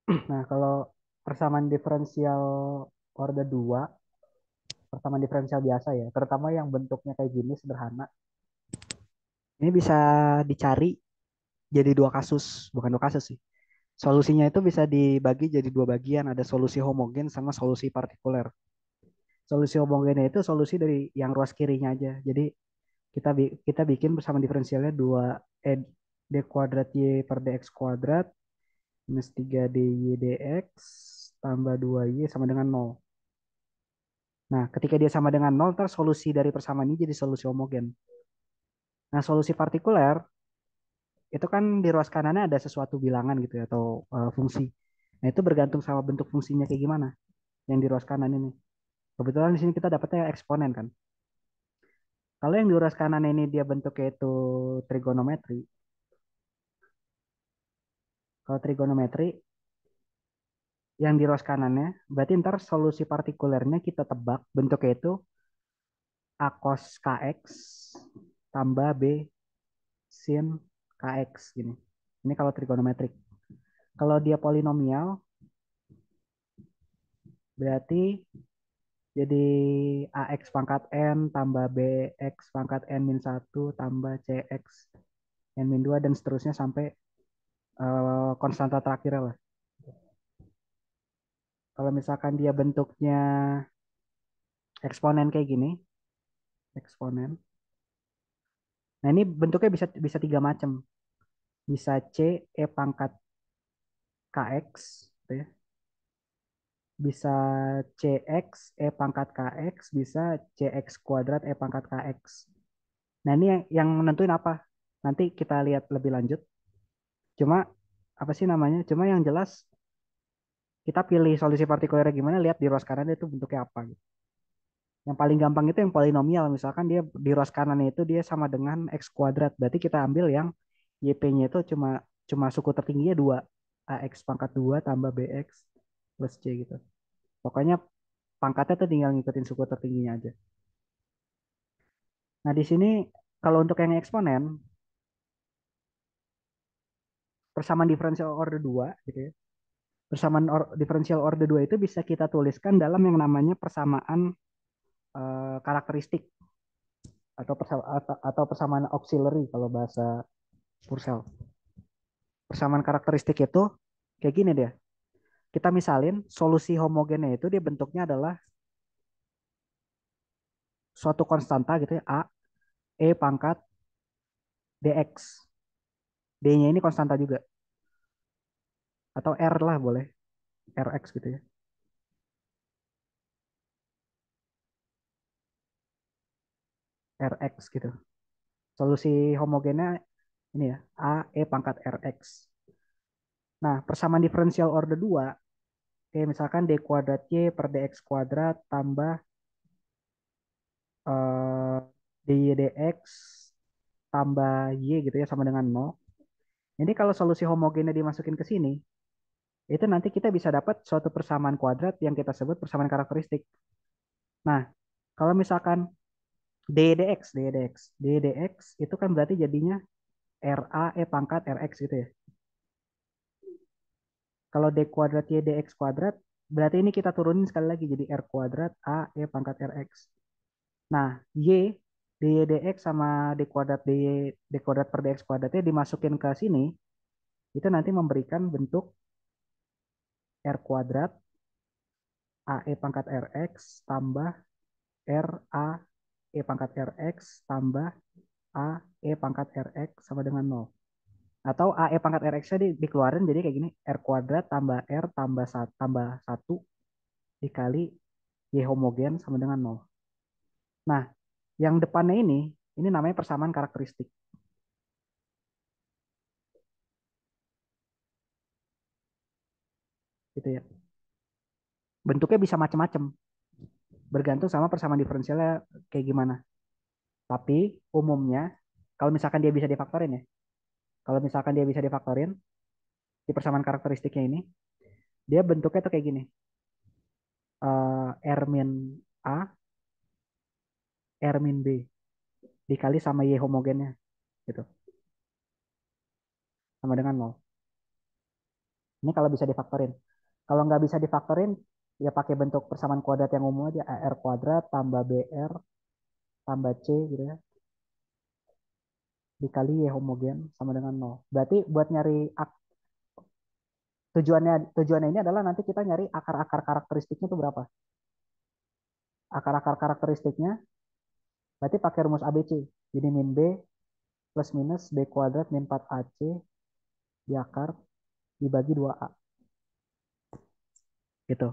Nah, kalau persamaan diferensial order 2, persamaan diferensial biasa ya, terutama yang bentuknya kayak gini sederhana, ini bisa dicari jadi dua kasus, bukan dua kasus sih. Solusinya itu bisa dibagi jadi dua bagian, ada solusi homogen sama solusi partikular. Solusi homogen itu solusi dari yang ruas kirinya aja. Jadi kita bikin persamaan diferensialnya 2 d kuadrat y per dx kuadrat minus 3 dy dx tambah 2y sama dengan nol. Nah, ketika dia sama dengan nol, ntar solusi dari persamaan ini jadi solusi homogen. Nah, solusi partikular itu kan di ruas kanannya ada sesuatu bilangan gitu ya, atau fungsi. Nah, itu bergantung sama bentuk fungsinya kayak gimana yang di ruas kanan ini. Kebetulan di sini kita dapetnya eksponen kan. Kalau yang di ruas kanan ini dia bentuknya itu trigonometri. Kalau trigonometri yang di ruas kanannya, berarti ntar solusi partikulernya kita tebak bentuknya itu A cos kx tambah B sin kx gini. Ini kalau trigonometrik. Kalau dia polinomial, berarti jadi AX pangkat N tambah BX pangkat N min satu tambah CX N min 2 dan seterusnya sampai konstanta terakhir lah. Kalau misalkan dia bentuknya eksponen kayak gini, eksponen. Nah, ini bentuknya bisa bisa tiga macam. Bisa C E pangkat KX, gitu ya. Bisa CX E pangkat KX, bisa CX kuadrat E pangkat KX. Nah, ini yang menentuin apa? Nanti kita lihat lebih lanjut. Cuma apa sih namanya? Cuma yang jelas kita pilih solusi partikulernya gimana, lihat di ruas kanan itu bentuknya apa gitu. Yang paling gampang itu yang polinomial, misalkan dia di ruas kanan itu dia sama dengan x kuadrat, berarti kita ambil yang YP-nya itu cuma cuma suku tertingginya 2, AX pangkat 2 tambah BX plus C gitu. Pokoknya pangkatnya tuh tinggal ngikutin suku tertingginya aja. Nah, di sini kalau untuk yang eksponen, persamaan diferensial order 2 gitu ya. Persamaan diferensial order 2 itu bisa kita tuliskan dalam yang namanya persamaan karakteristik atau persamaan auxiliary kalau bahasa Purcell. Persamaan karakteristik itu kayak gini dia. Kita misalin solusi homogennya itu dia bentuknya adalah suatu konstanta gitu ya, A, E pangkat dx. D-nya ini konstanta juga. Atau R lah boleh. Rx gitu ya. Rx gitu. Solusi homogennya ini ya, A, E pangkat Rx. Nah, persamaan diferensial order 2, kayak misalkan D kuadrat Y per dx kuadrat tambah eh, dy dx tambah Y gitu ya sama dengan nol. Jadi kalau solusi homogennya dimasukin ke sini, itu nanti kita bisa dapat suatu persamaan kuadrat yang kita sebut persamaan karakteristik. Nah, kalau misalkan d dx, d dx, d dx itu kan berarti jadinya RA E pangkat Rx gitu ya. Kalau D kuadrat Y dx kuadrat, berarti ini kita turunin sekali lagi jadi R kuadrat A E pangkat Rx. Nah, Y, dy dx sama D kuadrat per dx kuadratnya dimasukin ke sini, itu nanti memberikan bentuk R kuadrat AE pangkat Rx tambah RA E pangkat Rx tambah A E pangkat Rx sama dengan nol. Atau A E pangkat Rx-nya dikeluarin jadi kayak gini. R kuadrat tambah R tambah 1 dikali Y homogen sama dengan nol. Nah, yang depannya ini namanya persamaan karakteristik. Gitu ya. Bentuknya bisa macam-macam. Bergantung sama persamaan diferensialnya kayak gimana. Tapi umumnya, kalau misalkan dia bisa difaktorin ya. Kalau misalkan dia bisa difaktorin, di persamaan karakteristiknya ini, dia bentuknya tuh kayak gini. R min A, R min B dikali sama Y homogennya gitu. Sama dengan nol. Ini kalau bisa difaktorin. Kalau nggak bisa difaktorin, ya pakai bentuk persamaan kuadrat yang umum aja. AR kuadrat tambah BR tambah C gitu ya. Dikali Y homogen sama dengan nol. Berarti buat nyari tujuannya ini adalah nanti kita nyari akar-akar karakteristiknya itu berapa. Akar-akar karakteristiknya berarti pakai rumus ABC. Jadi min B plus minus B kuadrat min 4AC diakar dibagi 2A. Gitu.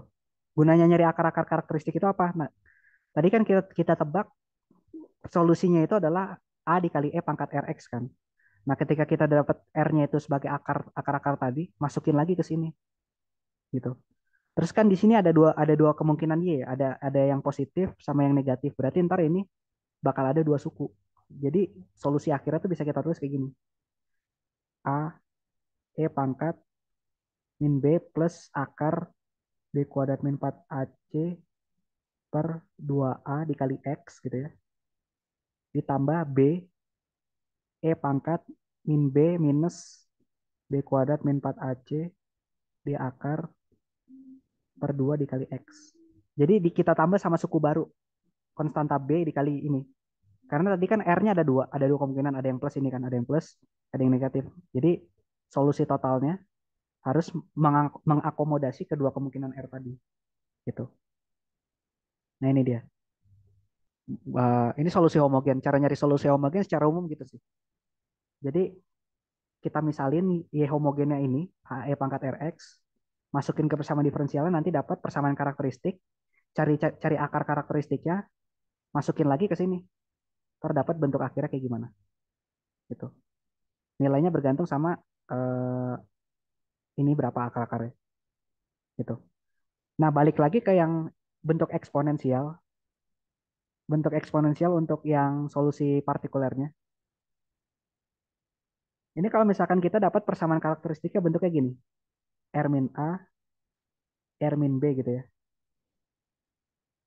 Gunanya nyari akar-akar karakteristik itu apa? Nah, tadi kan kita tebak solusinya itu adalah A dikali E pangkat Rx kan. Nah, ketika kita dapat R-nya itu sebagai akar-akar tadi, masukin lagi ke sini gitu. Terus kan di sini ada dua kemungkinan Y, ada yang positif sama yang negatif. Berarti ntar ini bakal ada dua suku. Jadi solusi akhirnya tuh bisa kita tulis kayak gini. A E pangkat min B plus akar B kuadrat min 4AC per 2A dikali X gitu ya. Ditambah B E pangkat min B minus B kuadrat min 4AC di akar per 2 dikali X. Jadi kita tambah sama suku baru, konstanta B dikali ini. Karena tadi kan R-nya ada dua kemungkinan, ada yang plus ini kan, ada yang plus, ada yang negatif. Jadi solusi totalnya harus mengakomodasi kedua kemungkinan R tadi. Gitu. Nah ini dia. Ini solusi homogen. Cara nyari solusi homogen secara umum gitu sih. Jadi kita misalin Y homogennya ini, HE pangkat Rx, masukin ke persamaan diferensialnya nanti dapat persamaan karakteristik, cari akar karakteristiknya, masukin lagi ke sini. Terdapat bentuk akhirnya kayak gimana. Gitu. Nilainya bergantung sama eh, ini berapa akar-akarnya. Gitu. Nah, balik lagi ke yang bentuk eksponensial. Bentuk eksponensial untuk yang solusi partikulernya. Ini kalau misalkan kita dapat persamaan karakteristiknya bentuknya gini. R min A, R min B gitu ya.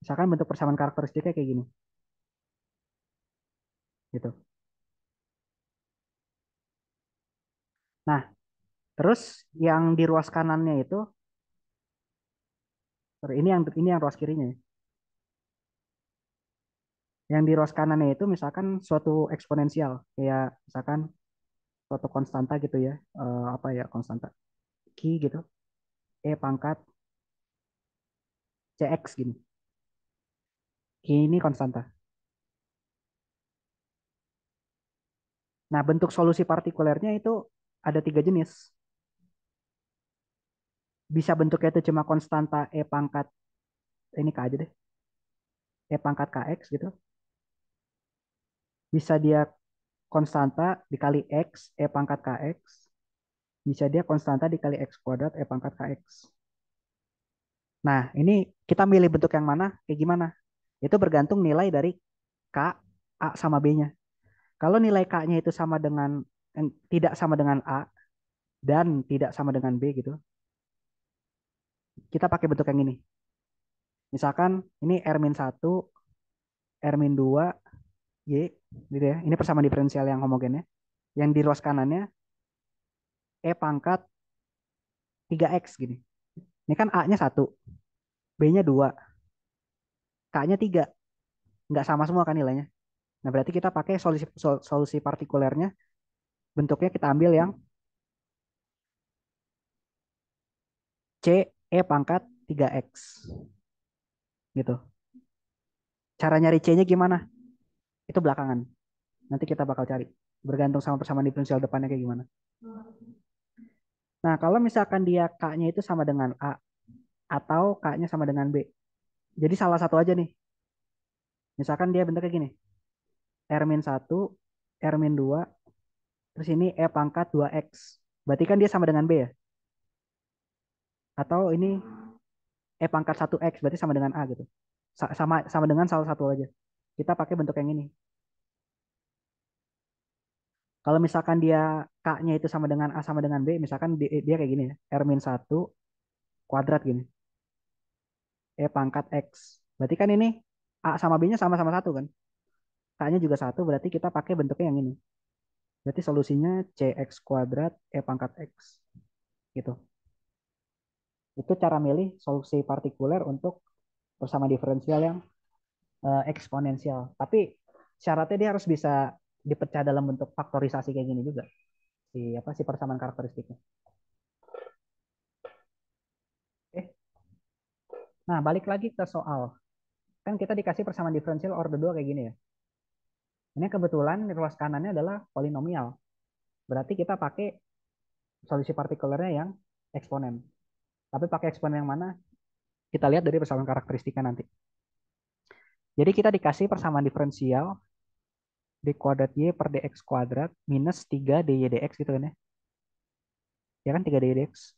Misalkan bentuk persamaan karakteristiknya kayak gini. Gitu. Nah, terus yang di ruas kanannya itu, ini yang ruas kirinya ya. Yang di ruas kanannya itu misalkan suatu eksponensial. Kayak misalkan suatu konstanta gitu ya. Apa ya konstanta? Q gitu. E pangkat CX gini. Ini konstanta. Nah, bentuk solusi partikulernya itu ada tiga jenis. Bisa bentuknya itu cuma konstanta E pangkat, ini K aja deh, E pangkat KX gitu. Bisa dia konstanta dikali X, E pangkat KX. Bisa dia konstanta dikali X kuadrat, E pangkat KX. Nah, ini kita milih bentuk yang mana, kayak gimana. Itu bergantung nilai dari K, A sama B-nya. Kalau nilai K-nya itu sama dengan, tidak sama dengan A, dan tidak sama dengan B gitu, kita pakai bentuk yang ini. Misalkan ini R-1, R-2, Y, gitu ya. Ini persamaan diferensial yang homogennya. Yang di ruas kanannya, E pangkat 3X gini. Ini kan A-nya 1, B-nya 2, K-nya 3. Nggak sama semua kan nilainya. Nah, berarti kita pakai solusi partikulernya, bentuknya kita ambil yang C, E pangkat 3X. Gitu. Cara nyari C-nya gimana? Itu belakangan. Nanti kita bakal cari. Bergantung sama persamaan diferensial depannya kayak gimana. Nah, kalau misalkan dia K-nya itu sama dengan A, atau K-nya sama dengan B. Jadi salah satu aja nih. Misalkan dia bentuknya gini. R-1, R-2, terus ini E pangkat 2X. Berarti kan dia sama dengan B ya? Atau ini E pangkat 1X, berarti sama dengan A gitu. Sama sama dengan salah satu aja. Kita pakai bentuk yang ini. Kalau misalkan dia K-nya itu sama dengan A sama dengan B, misalkan dia kayak gini ya. R-1 kuadrat gini. E pangkat X. Berarti kan ini A sama B-nya sama-sama satu kan? K-nya juga satu, berarti kita pakai bentuknya yang ini. Berarti solusinya CX kuadrat E pangkat X. Gitu. Itu cara milih solusi partikuler untuk persamaan diferensial yang eksponensial. Tapi syaratnya dia harus bisa dipecah dalam bentuk faktorisasi kayak gini juga. Si persamaan karakteristiknya. Oke. Nah, balik lagi ke soal. Kan kita dikasih persamaan diferensial order 2 kayak gini ya. Ini kebetulan ruas kanannya adalah polinomial. Berarti kita pakai solusi partikulernya yang eksponen. Tapi pakai eksponen yang mana? Kita lihat dari persamaan karakteristiknya nanti. Jadi kita dikasih persamaan diferensial d kuadrat y per dx kuadrat minus 3 dy dx gitu kan ya. Ya kan 3 dy dx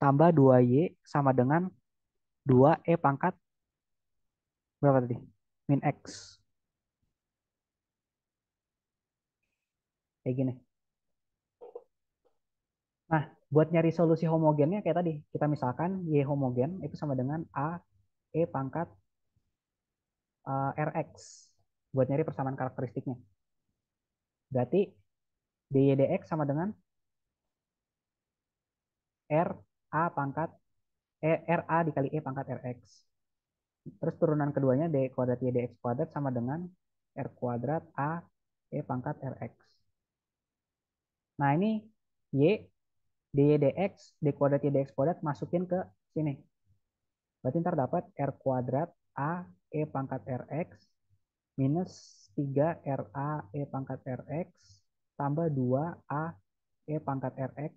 tambah 2y sama dengan 2e pangkat berapa tadi? Min x. Kayak gini. Nah, buat nyari solusi homogennya kayak tadi. Kita misalkan y homogen itu sama dengan a e pangkat rx. Buat nyari persamaan karakteristiknya. Berarti dy dx sama dengan r a pangkat r a dikali e pangkat rx. Terus turunan keduanya d kuadrat y dx kuadrat sama dengan r kuadrat a e pangkat rx. Nah ini y dy dx d kuadrat y dx kuadrat masukin ke sini. Berarti ntar dapat r kuadrat a e pangkat rx minus 3 ra e pangkat rx tambah 2 a e pangkat rx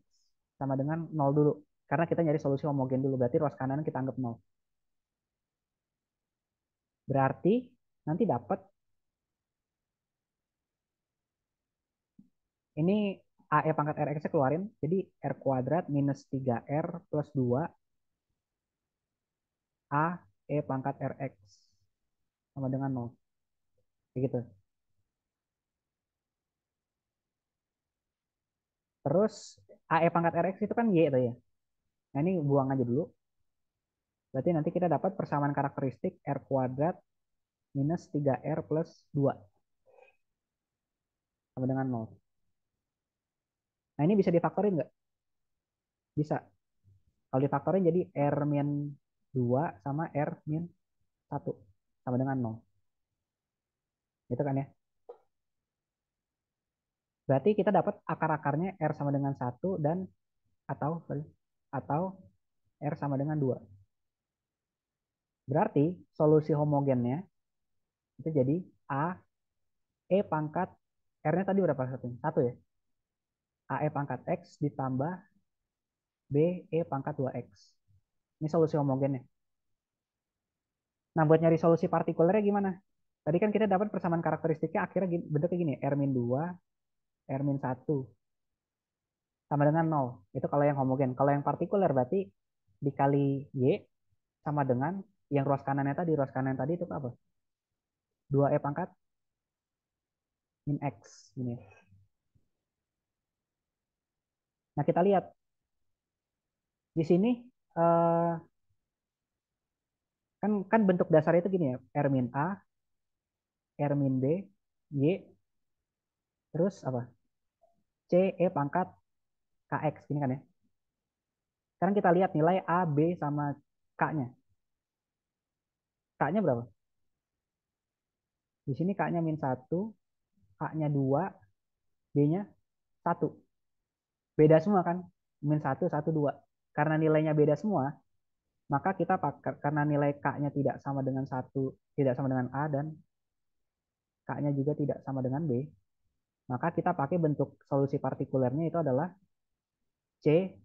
sama dengan 0 dulu. Karena kita nyari solusi homogen dulu. Berarti ruas kanan kita anggap 0. Berarti nanti dapat ini AE pangkat RX-nya keluarin. Jadi R kuadrat minus 3R plus 2 AE pangkat RX sama dengan 0. Kayak gitu. Terus AE pangkat RX itu kan Y itu ya. Nah ini buang aja dulu. Berarti nanti kita dapat persamaan karakteristik R kuadrat minus 3R plus 2 sama dengan 0. Nah ini bisa difaktorin nggak? Bisa. Kalau difaktorin jadi R min 2 sama R min 1 sama dengan 0. Gitu kan ya. Berarti kita dapat akar-akarnya R sama dengan 1 dan atau R sama dengan 2. Berarti solusi homogennya itu jadi A E pangkat R-nya tadi berapa satu? Satu ya. A E pangkat X ditambah B E pangkat 2X. Ini solusi homogennya. Nah, buat nyari solusi partikulernya gimana? Tadi kan kita dapat persamaan karakteristiknya akhirnya bentuknya gini, R min 2, R min 1 sama dengan 0. Itu kalau yang homogen. Kalau yang partikuler berarti dikali Y sama dengan yang ruas kanannya tadi. Ruas kanan tadi itu apa? 2E pangkat min X. Gini. Nah, kita lihat. Di sini eh, kan bentuk dasar itu gini ya. R min A, R min B, Y, terus apa? C, E pangkat KX. Gini kan ya. Sekarang kita lihat nilai A, B, sama K-nya. K-nya berapa? Di sini K-nya min 1, K-nya 2, B-nya 1. Beda semua kan? Min 1, 1, 2. Karena nilainya beda semua, maka kita pakai karena nilai K-nya tidak sama dengan 1, tidak sama dengan A dan K-nya juga tidak sama dengan B, maka kita pakai bentuk solusi partikulernya itu adalah C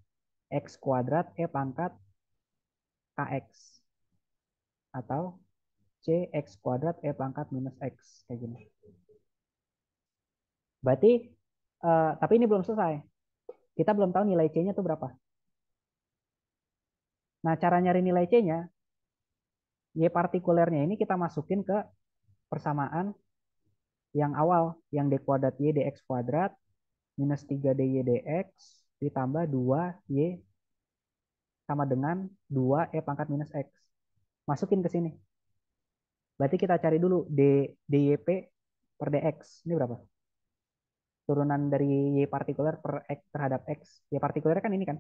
X kuadrat E pangkat KX atau C X kuadrat E pangkat minus X kayak gini. Berarti tapi ini belum selesai. Kita belum tahu nilai C-nya itu berapa. Nah, cara nyari nilai C-nya, Y partikulernya ini kita masukin ke persamaan yang awal, yang D kuadrat Y dx kuadrat minus 3 dy dx ditambah 2 Y sama dengan 2 E pangkat minus X. Masukin ke sini. Berarti kita cari dulu dyp per dx. Ini berapa? turunan dari Y partikuler per X terhadap X. Y partikuler kan ini kan.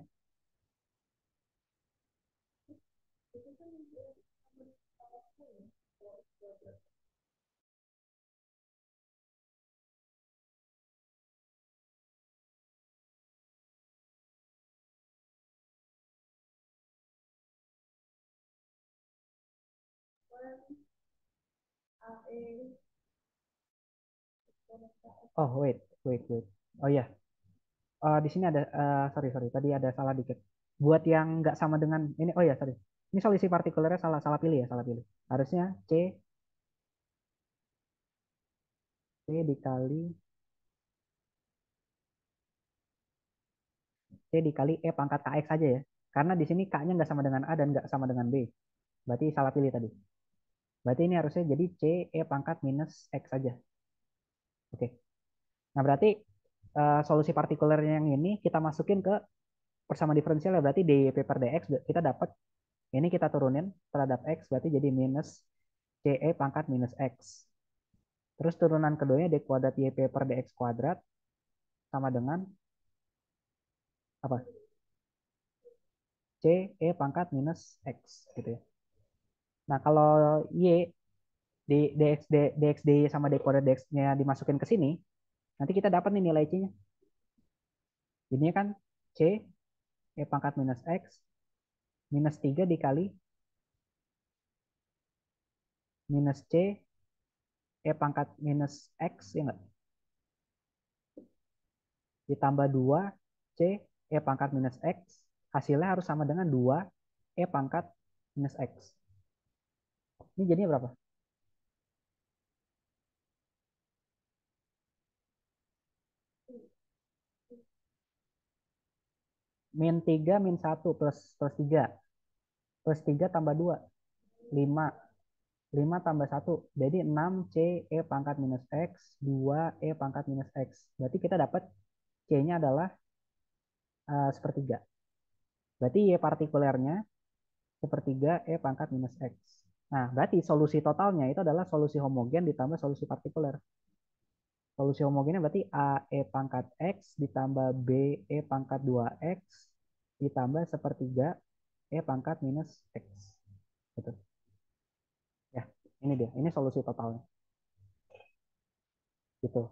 Oh, wait, wait, wait. Oh ya, di sini ada, sorry, sorry, tadi ada salah dikit. Buat yang nggak sama dengan ini, oh ya, sorry. Ini solusi partikulernya salah, salah pilih ya, salah pilih. Harusnya C dikali C dikali E pangkat KX saja ya. Karena di sini K-nya nggak sama dengan A dan nggak sama dengan B. Berarti salah pilih tadi. Berarti ini harusnya jadi C E pangkat minus X saja. Oke. Nah, berarti solusi partikulernya yang ini kita masukin ke persamaan diferensial ya. Berarti dYP per dx kita dapat ini kita turunin terhadap X. Berarti jadi minus CE pangkat minus X. Terus turunan keduanya D kuadrat YP per dx kuadrat sama dengan apa? C E pangkat minus X gitu ya. Nah, kalau Y di dx dy sama D kuadrat dx-nya dimasukin ke sini, nanti kita dapat nih nilai C-nya. Ini kan C E pangkat minus X minus 3 dikali minus C E pangkat minus X ya enggak? Ditambah 2 C E pangkat minus X hasilnya harus sama dengan 2 E pangkat minus X. Ini jadinya berapa? Min 3 min 1 plus 3. Plus 3 tambah 2. 5. 5 tambah 1. Jadi 6 C E pangkat minus X. 2 E pangkat minus X. Berarti kita dapat C-nya adalah sepertiga. Berarti Y partikulernya sepertiga E pangkat minus X. Nah, berarti solusi totalnya itu adalah solusi homogen ditambah solusi partikuler. Solusi homogennya berarti A E pangkat X ditambah B E pangkat 2X ditambah sepertiga E pangkat minus X. Gitu. Ya, ini dia. Ini solusi totalnya. Gitu.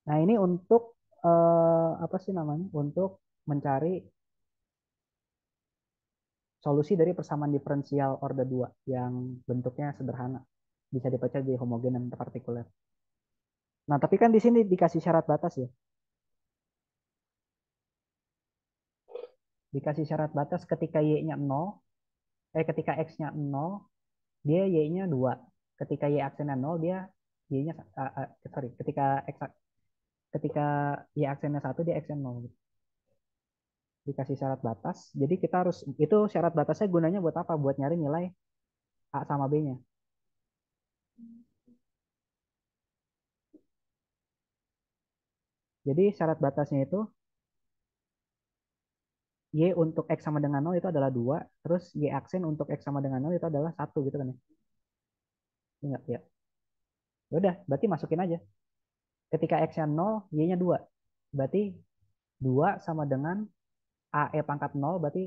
Nah, ini untuk apa sih namanya? Untuk mencari solusi dari persamaan diferensial order 2 yang bentuknya sederhana. Bisa dibaca jadi homogen dan partikuler. Nah, tapi kan di sini dikasih syarat batas ya. Dikasih syarat batas ketika Y-nya 0, ketika X-nya 0, dia Y-nya 2. Ketika Y aksennya 0, dia Y-nya sorry, ketika Y aksennya 1, dia X-nya 0. Dikasih syarat batas. Jadi kita harus itu syarat batasnya gunanya buat apa? Buat nyari nilai A sama B-nya. Jadi syarat batasnya itu Y untuk X sama dengan 0 itu adalah 2, terus Y aksen untuk X sama dengan 0 itu adalah 1 gitu kan ya. Ingat ya. Ya udah, berarti masukin aja. Ketika X-nya 0, Y-nya 2. Berarti 2 sama dengan AE pangkat 0 berarti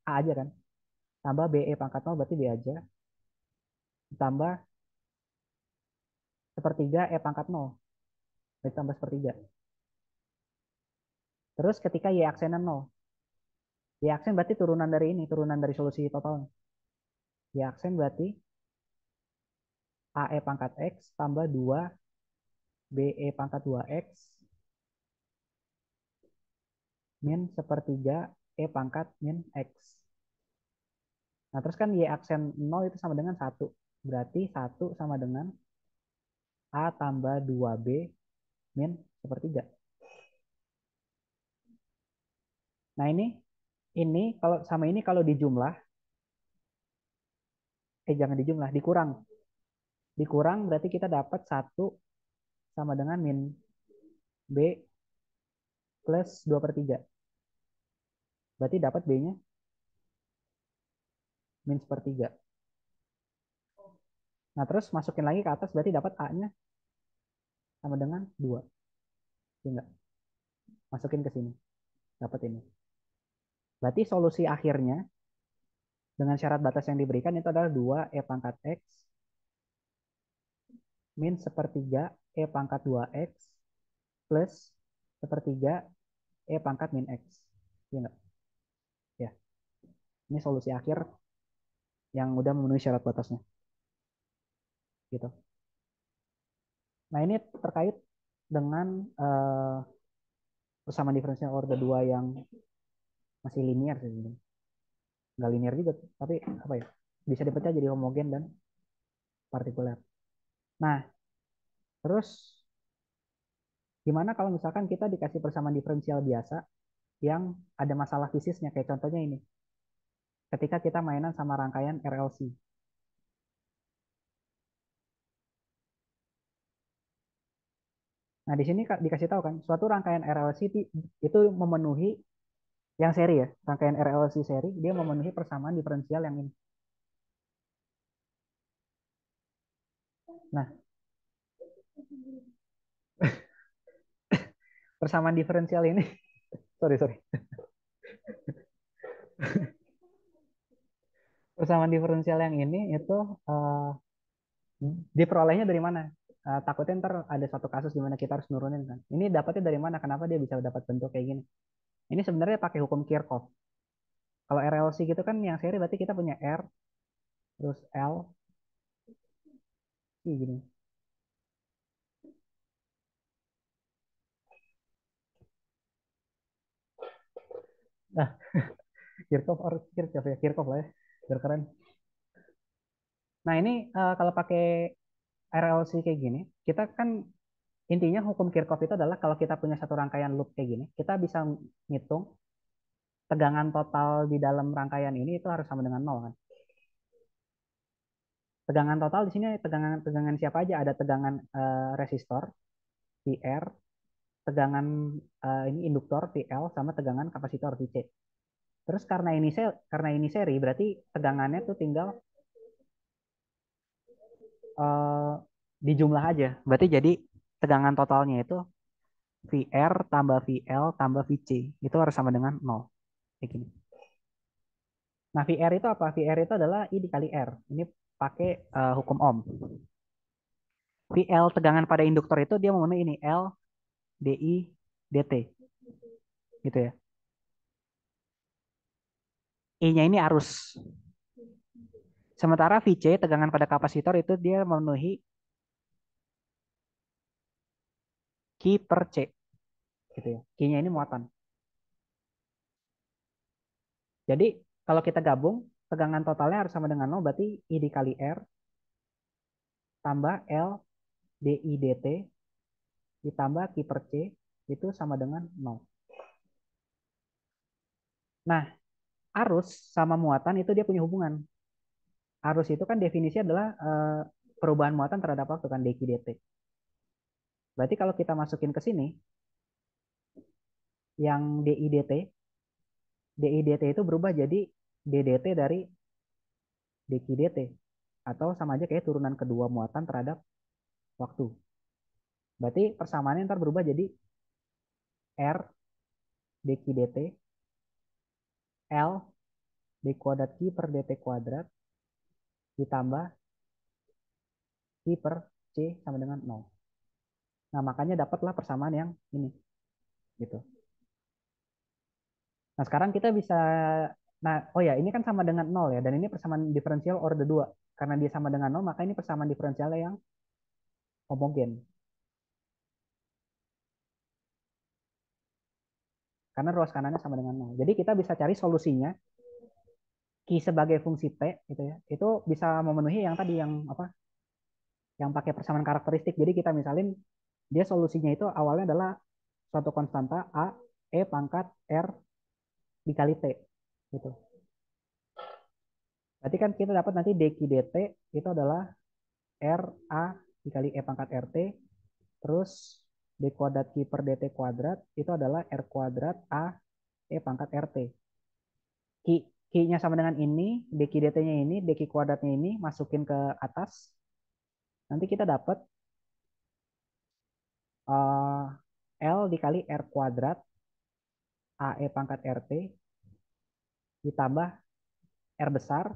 A aja kan. Tambah BE pangkat 0 berarti B aja. Tambah sepertiga E pangkat 0. Berarti tambah sepertiga. Terus ketika Y aksennya 0. Y aksen berarti turunan dari ini, turunan dari solusi total. Y aksen berarti AE pangkat X tambah 2 BE pangkat 2X min sepertiga E pangkat min X. Nah, terus kan Y aksen 0 itu sama dengan 1. Berarti 1 sama dengan A tambah 2B min sepertiga. Nah, ini kalau sama ini kalau dijumlah, jangan dijumlah, dikurang. Dikurang berarti kita dapat 1 sama dengan min B plus 2/3. Berarti dapat B-nya min sepertiga. Nah, terus masukin lagi ke atas berarti dapat A-nya sama dengan 2. Ya nggak? Masukin ke sini, dapat ini. Berarti solusi akhirnya dengan syarat batas yang diberikan itu adalah 2 E pangkat X min sepertiga E pangkat 2X plus sepertiga E pangkat min X. Ya nggak? Ya, ini solusi akhir yang udah memenuhi syarat batasnya. Gitu. Nah, ini terkait dengan persamaan diferensial order 2 yang masih linear sih sebenarnya. Nggak linear juga, tapi apa ya? Bisa dipecah jadi homogen dan partikular. Nah, terus gimana kalau misalkan kita dikasih persamaan diferensial biasa yang ada masalah fisiknya kayak contohnya ini. Ketika kita mainan sama rangkaian RLC. Nah, di sini dikasih tahu kan, suatu rangkaian RLC itu memenuhi yang seri ya, rangkaian RLC seri, dia memenuhi persamaan diferensial yang ini. Nah, persamaan diferensial ini, sorry, sorry. Persamaan diferensial yang ini itu diperolehnya dari mana? Takutnya ntar ada satu kasus di mana kita harus nurunin kan. Ini dapatnya dari mana? Kenapa dia bisa dapat bentuk kayak gini? Ini sebenarnya pakai hukum Kirchhoff. Kalau RLC gitu kan yang seri berarti kita punya R, terus L, I gini. Nah, Kirchhoff or Kirchhoff ya, Kirchhoff lah ya. Biar keren. Nah, ini kalau pakai RLC kayak gini, kita kan intinya hukum Kirchhoff itu adalah kalau kita punya satu rangkaian loop kayak gini, kita bisa ngitung tegangan total di dalam rangkaian ini itu harus sama dengan nol kan. Tegangan total di sini tegangan tegangan siapa aja? Ada tegangan resistor VR, tegangan ini induktor VL sama tegangan kapasitor VC. Terus karena ini seri berarti tegangannya tuh tinggal uh, dijumlah aja. Berarti jadi tegangan totalnya itu VR tambah VL tambah VC itu harus sama dengan nol. Kayak gini. Nah, VR itu apa? VR itu adalah I dikali R. Ini pakai hukum Ohm. VL tegangan pada induktor itu dia memenuhi ini L DI DT gitu ya. I-nya ini arus. Sementara VC tegangan pada kapasitor itu dia memenuhi Q per C gitu ya. Q-nya ini muatan. Jadi kalau kita gabung tegangan totalnya harus sama dengan 0 berarti I dikali R tambah L DI DT ditambah Q per C itu sama dengan 0. Nah, arus sama muatan itu dia punya hubungan. Arus itu kan definisi adalah perubahan muatan terhadap waktu kan dq dt. Berarti kalau kita masukin ke sini yang DI dt itu berubah jadi ddt dari dq dt atau sama aja kayak turunan kedua muatan terhadap waktu. Berarti persamaannya ntar berubah jadi R dq dt L d kuadrat Q per dt kuadrat ditambah Q per C sama dengan 0. Nah, makanya dapatlah persamaan yang ini gitu. Nah, sekarang kita bisa nah, oh ya, ini kan sama dengan 0 ya dan ini persamaan diferensial order 2. Karena dia sama dengan 0, maka ini persamaan diferensialnya yang homogen. Karena ruas kanannya sama dengan 0. Jadi kita bisa cari solusinya Q sebagai fungsi T gitu ya. Itu bisa memenuhi yang tadi yang apa? Yang pakai persamaan karakteristik. Jadi kita misalin dia solusinya itu awalnya adalah suatu konstanta A E pangkat R dikali T gitu. Berarti kan kita dapat nanti dq dt itu adalah R A dikali E pangkat RT terus d kuadrat Q per dt kuadrat itu adalah R kuadrat A E pangkat RT. Q-nya sama dengan ini, dq dt-nya ini, dq kuadratnya ini masukin ke atas. Nanti kita dapat uh, L dikali R kuadrat AE pangkat RT ditambah R besar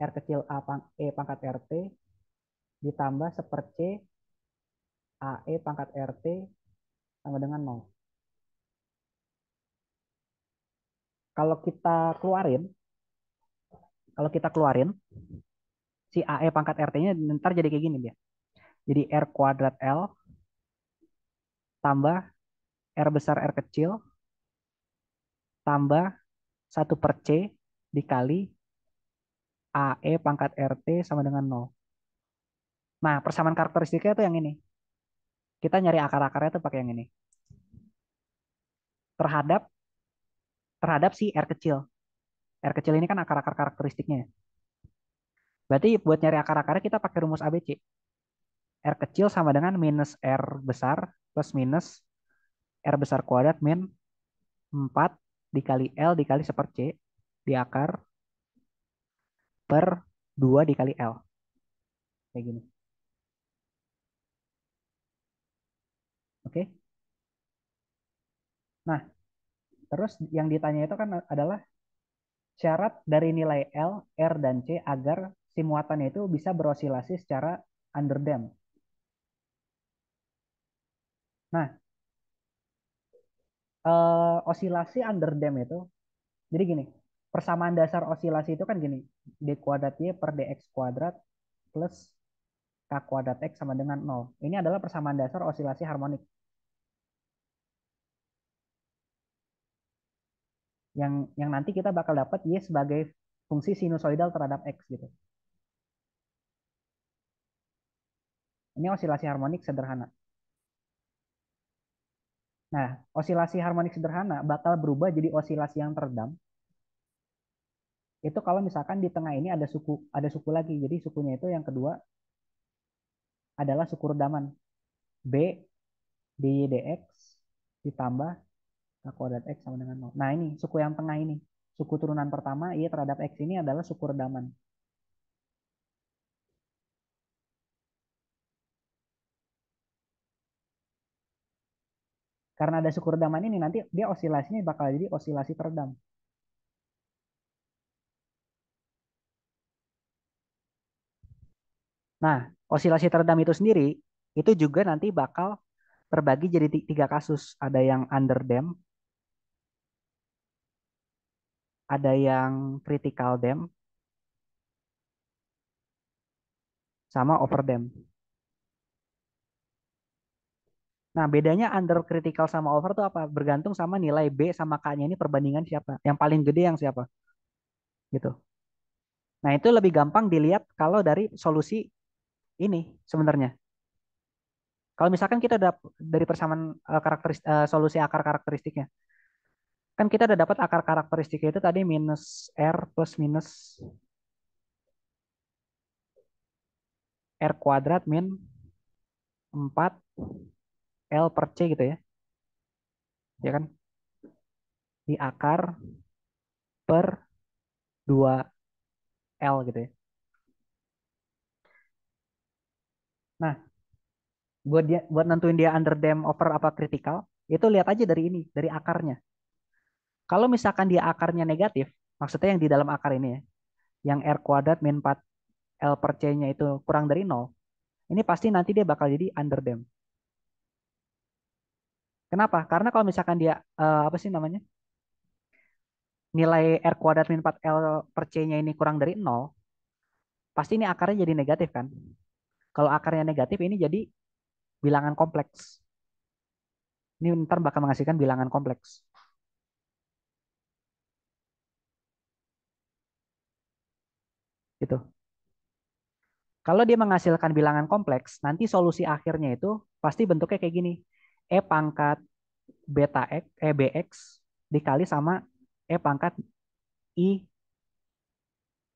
R kecil E pangkat RT ditambah 1/C AE pangkat RT sama dengan 0. Kalau kita keluarin, kalau kita keluarin si AE pangkat RT-nya ntar jadi kayak gini dia. Jadi R kuadrat L tambah R besar R kecil tambah 1/C dikali AE pangkat RT sama dengan 0. Nah, persamaan karakteristiknya itu yang ini. Kita nyari akar-akarnya tuh pakai yang ini. Terhadap terhadap si R kecil. R kecil ini kan akar-akar karakteristiknya. Berarti buat nyari akar-akarnya kita pakai rumus ABC. R kecil sama dengan minus R besar plus minus R besar kuadrat min 4 dikali L dikali 1/C di akar per 2 dikali L. Kayak gini. Oke. Nah, terus yang ditanya itu kan adalah syarat dari nilai L, R, dan C agar si muatannya itu bisa berosilasi secara underdamped. Nah, osilasi underdamped itu, jadi gini, persamaan dasar osilasi itu kan gini, D kuadrat Y per DX kuadrat plus K kuadrat X sama dengan 0. Ini adalah persamaan dasar osilasi harmonik. Yang nanti kita bakal dapat Y sebagai fungsi sinusoidal terhadap X gitu. Ini osilasi harmonik sederhana. Nah, osilasi harmonik sederhana bakal berubah jadi osilasi yang teredam. Itu kalau misalkan di tengah ini ada suku lagi. Jadi sukunya itu yang kedua adalah suku redaman. B dy dx ditambah K kuadrat X sama dengan 0. Nah, ini suku yang tengah ini. Suku turunan pertama Y terhadap X ini adalah suku redaman. Karena ada suku redaman ini, nanti dia osilasinya bakal jadi osilasi teredam. Nah, osilasi teredam itu sendiri, itu juga nanti bakal terbagi jadi tiga kasus. Ada yang underdamped, ada yang critical damped, sama overdamped. Nah, bedanya under critical sama over itu apa? Bergantung sama nilai B sama K-nya ini perbandingan siapa. Yang paling gede yang siapa? Gitu. Nah, itu lebih gampang dilihat kalau dari solusi ini sebenarnya. Kalau misalkan kita dari persamaan solusi akar karakteristiknya. Kan kita udah dapat akar karakteristiknya itu tadi minus R plus minus R kuadrat min 4 L per C gitu ya. Ya kan? Di akar per 2 L gitu ya. Nah, buat nentuin dia under dam over apa critical, itu lihat aja dari ini, dari akarnya. Kalau misalkan dia akarnya negatif, maksudnya yang di dalam akar ini ya, yang R kuadrat min 4 L per C-nya itu kurang dari 0, ini pasti nanti dia bakal jadi under dam. Kenapa? Karena kalau misalkan dia apa sih namanya? Nilai R kuadrat min 4 L per C-nya ini kurang dari 0, pasti ini akarnya jadi negatif kan? Kalau akarnya negatif ini jadi bilangan kompleks. Ini ntar bakal menghasilkan bilangan kompleks. Gitu. Kalau dia menghasilkan bilangan kompleks, nanti solusi akhirnya itu pasti bentuknya kayak gini. E pangkat beta X, bx dikali sama E pangkat I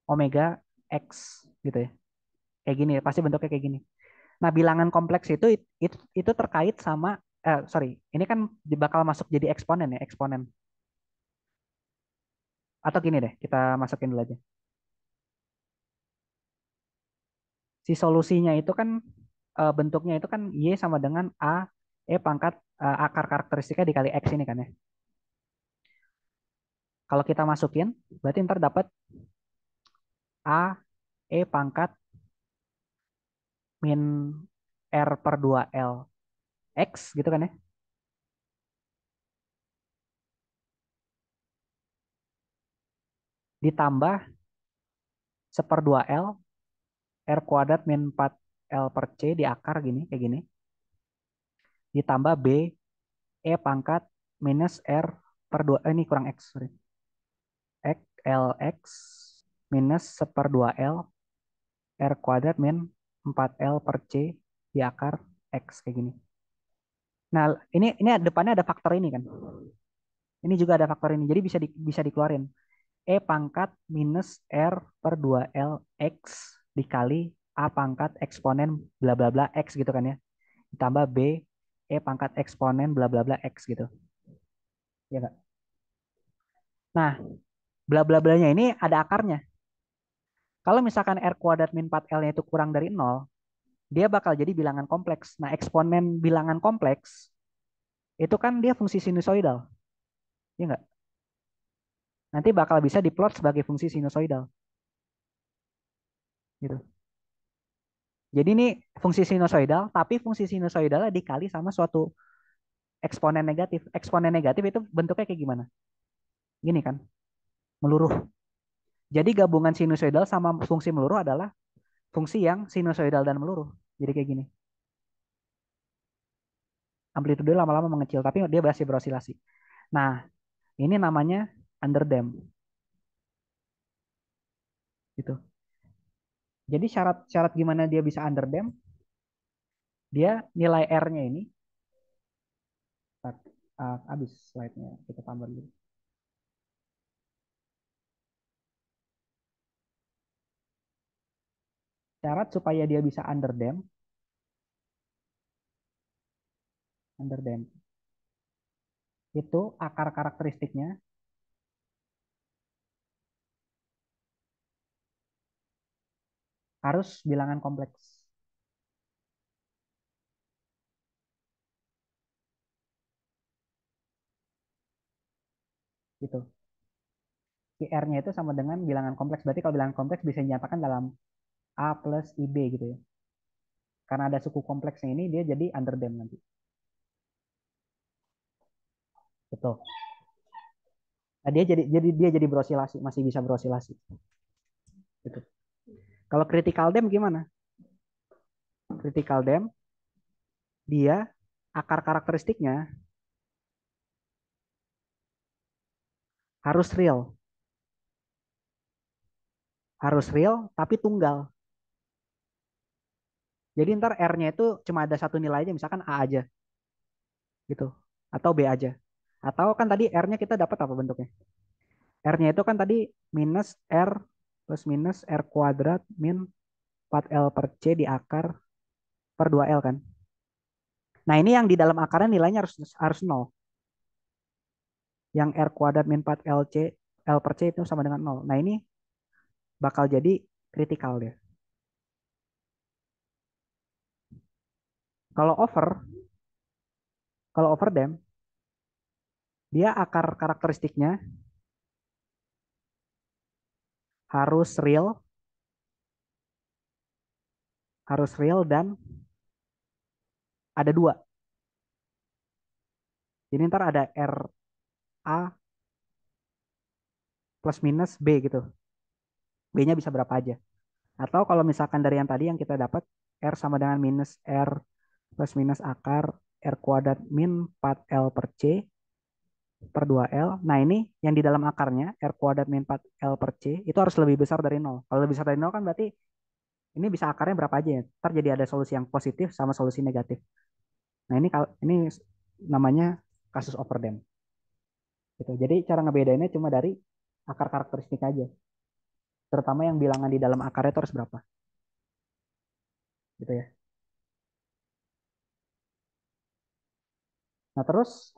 omega X gitu ya. Kayak gini, pasti bentuknya kayak gini. Nah, bilangan kompleks itu terkait sama sorry, ini kan bakal masuk jadi eksponen ya, eksponen. Atau gini deh, kita masukin dulu aja. Si solusinya itu kan bentuknya itu kan Y sama dengan A pangkat akar karakteristiknya dikali X ini kan ya. Kalau kita masukin, berarti ntar dapat A pangkat min R per 2L X gitu kan ya. Ditambah seper 2L R kuadrat min 4L per C di akar gini, kayak gini. Ditambah B pangkat minus R per 2, ini kurang X, sorry. X, LX minus seper 2L R kuadrat min 4L per C di akar X kayak gini. Nah, ini depannya ada faktor ini kan. Ini juga ada faktor ini. Jadi bisa dikeluarin. Pangkat minus R per 2L X dikali A pangkat eksponen bla bla bla X gitu kan ya. Ditambah B pangkat eksponen bla bla bla X gitu. Ya enggak? Nah, bla bla blanya ini ada akarnya. Kalau misalkan R kuadrat min 4L-nya itu kurang dari 0, dia bakal jadi bilangan kompleks. Nah, eksponen bilangan kompleks itu kan dia fungsi sinusoidal. Ya enggak? Nanti bakal bisa diplot sebagai fungsi sinusoidal. Gitu. Jadi ini fungsi sinusoidal, tapi fungsi sinusoidalnya dikali sama suatu eksponen negatif. Eksponen negatif itu bentuknya kayak gimana? Gini kan, meluruh. Jadi gabungan sinusoidal sama fungsi meluruh adalah fungsi yang sinusoidal dan meluruh. Jadi kayak gini. Amplitude lama-lama mengecil, tapi dia masih berosilasi. Nah, ini namanya underdamp. Gitu. Jadi syarat-syarat gimana dia bisa underdamp? Dia nilai R-nya ini, habis slide-nya, kita tambah dulu. Syarat supaya dia bisa underdamp itu akar karakteristiknya harus bilangan kompleks. Gitu. Si R-nya itu sama dengan bilangan kompleks. Berarti kalau bilangan kompleks bisa dinyatakan dalam A plus IB gitu ya. Karena ada suku kompleksnya ini, dia jadi underdamp nanti. Betul. Nah, dia jadi berosilasi, masih bisa berosilasi. Gitu. Kalau critical dam gimana? Critical dam dia akar karakteristiknya harus real. Harus real tapi tunggal. Jadi ntar R-nya itu cuma ada satu nilai aja, misalkan A aja gitu. Atau B aja. Atau kan tadi R-nya kita dapat apa bentuknya? R-nya itu kan tadi minus R plus minus R kuadrat min 4L per C di akar per 2L kan. Nah ini yang di dalam akarnya nilainya harus 0. Yang R kuadrat min 4L C L per C itu sama dengan 0. Nah ini bakal jadi kritikal dia. Kalau kalau overdam, dia akar karakteristiknya harus real dan ada dua. Jadi ntar ada RA plus minus B gitu. B-nya bisa berapa aja. Atau kalau misalkan dari yang tadi yang kita dapat R sama dengan minus R plus minus akar R kuadrat min 4L per C per 2L. Nah ini yang di dalam akarnya R kuadrat min 4L per C itu harus lebih besar dari 0. Kalau lebih besar dari 0 kan berarti ini bisa akarnya berapa aja ya. Ntar jadi ada solusi yang positif sama solusi negatif. Nah ini namanya kasus overdam. Gitu. Jadi cara ngebedainnya cuma dari akar karakteristik aja. Terutama yang bilangan di dalam akarnya itu harus berapa. Gitu ya. Nah terus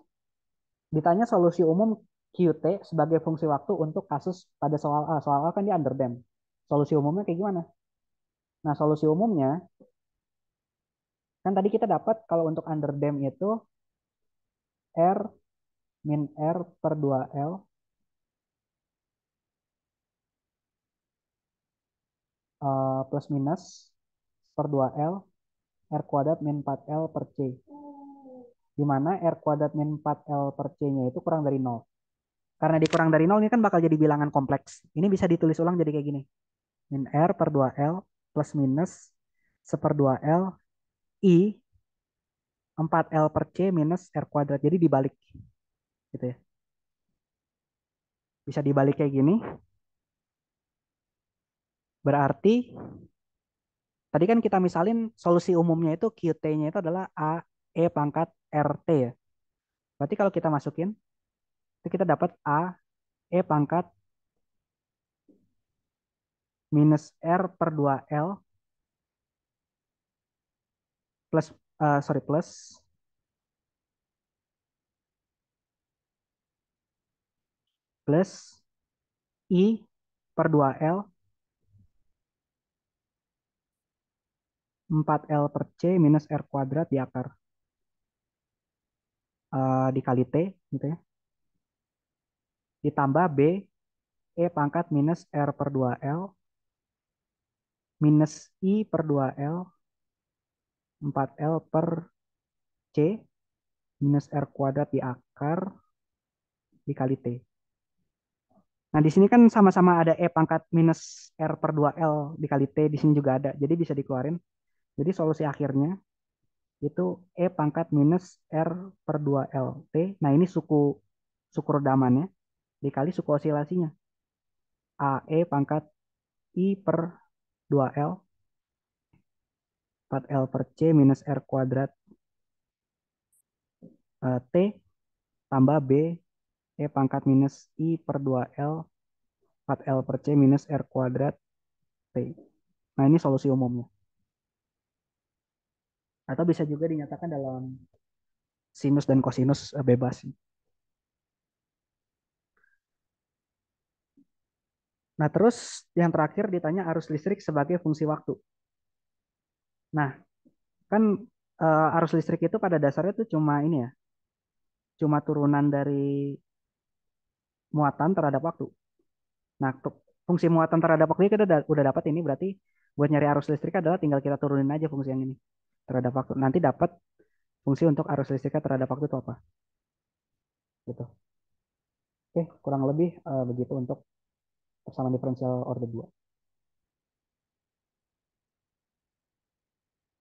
ditanya solusi umum QT sebagai fungsi waktu untuk kasus pada soal A. Soal A kan dia underdam. Solusi umumnya kayak gimana? Nah solusi umumnya Kan tadi kita dapat kalau untuk underdamped itu R min R per 2L plus minus per 2L R kuadrat min 4L per C. Di mana R kuadrat min 4L per C-nya itu kurang dari 0. Karena dikurang dari 0 ini kan bakal jadi bilangan kompleks. Ini bisa ditulis ulang jadi kayak gini. Min R per 2L plus minus seper 2L I 4L per C minus R kuadrat. Jadi dibalik gitu ya. Bisa dibalik kayak gini. Berarti tadi kan kita misalin solusi umumnya itu QT-nya itu adalah A E pangkat RT ya. Berarti kalau kita masukin itu kita dapat A E pangkat minus R per 2L plus sorry plus I per 2L 4L per C minus R kuadrat di akar dikali T gitu ya. Ditambah B E pangkat minus R per 2L minus I per 2L 4L per C minus R kuadrat di akar dikali T. Nah, di sini kan sama-sama ada E pangkat minus R per 2L dikali T. Di sini juga ada. Jadi bisa dikeluarin. Jadi solusi akhirnya itu E pangkat minus R per 2L T. Nah, ini suku redamannya dikali suku osilasinya. AE pangkat I per 2L 4L per C minus R kuadrat T tambah B E pangkat minus I per 2L 4L per C minus R kuadrat T. Nah, ini solusi umumnya. Atau bisa juga dinyatakan dalam sinus dan kosinus bebas. Nah, terus yang terakhir ditanya arus listrik sebagai fungsi waktu. Nah, kan arus listrik itu pada dasarnya tuh cuma ini ya, cuma turunan dari muatan terhadap waktu. Nah, fungsi muatan terhadap waktu ini kita udah dapat ini, berarti buat nyari arus listrik adalah tinggal kita turunin aja fungsi yang ini terhadap waktu. Nanti dapat fungsi untuk arus listriknya terhadap waktu itu apa? Gitu. Oke, kurang lebih begitu untuk persamaan diferensial order 2.